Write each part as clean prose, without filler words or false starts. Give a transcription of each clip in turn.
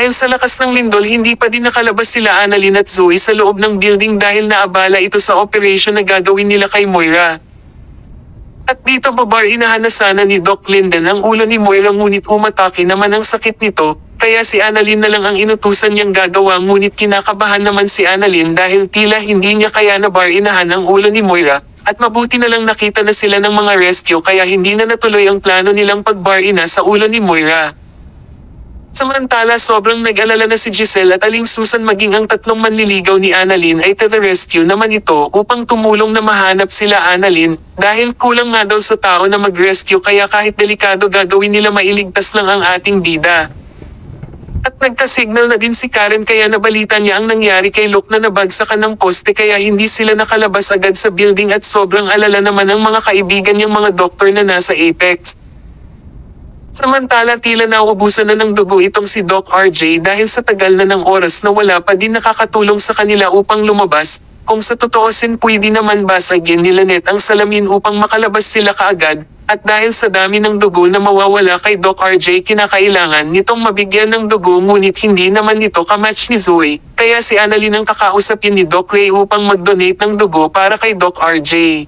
Dahil sa lakas ng lindol hindi pa din nakalabas sila Annalyn at Zoe sa loob ng building dahil naabala ito sa operation na gagawin nila kay Moira. At dito babarinahan na sana ni Doc Linden ang ulo ni Moira ngunit umatake naman ang sakit nito, kaya si Annalyn na lang ang inutusan niyang gagawa ngunit kinakabahan naman si Annalyn dahil tila hindi niya kaya na barinahan ang ulo ni Moira, at mabuti na lang nakita na sila ng mga rescue kaya hindi na natuloy ang plano nilang pagbarina sa ulo ni Moira. Samantala sobrang nag-alala na si Giselle at Aling Susan maging ang tatlong manliligaw ni Annalyn ay to the rescue naman ito upang tumulong na mahanap sila Annalyn, dahil kulang nga daw sa tao na mag-rescue kaya kahit delikado gagawin nila mailigtas lang ang ating bida. At nagka-signal na din si Karen kaya nabalita niya ang nangyari kay Luke na nabagsakan ng poste kaya hindi sila nakalabas agad sa building at sobrang alala naman ang mga kaibigan niyang mga doktor na nasa Apex. Samantala tila nauubusan na ng dugo itong si Doc RJ dahil sa tagal na ng oras na wala pa din nakakatulong sa kanila upang lumabas, kung sa totoosin pwede naman basagin ni Lynette ang salamin upang makalabas sila kaagad. At dahil sa dami ng dugo na mawawala kay Doc RJ kinakailangan nitong mabigyan ng dugo ngunit hindi naman nito kamatch ni Zoe, kaya si Annalyn ang kakausapin ni Doc Ray upang mag-donate ng dugo para kay Doc RJ.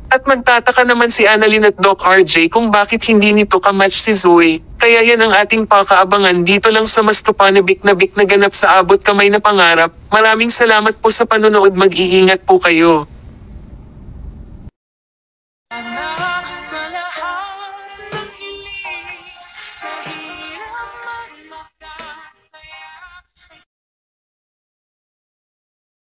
At magtataka naman si Annalyn at Doc RJ kung bakit hindi nito kamatch si Zoe, kaya yan ang ating pakaabangan dito lang sa mas kapanabik na ganap sa abot kamay na pangarap. Maraming salamat po sa panonood, mag-iingat po kayo.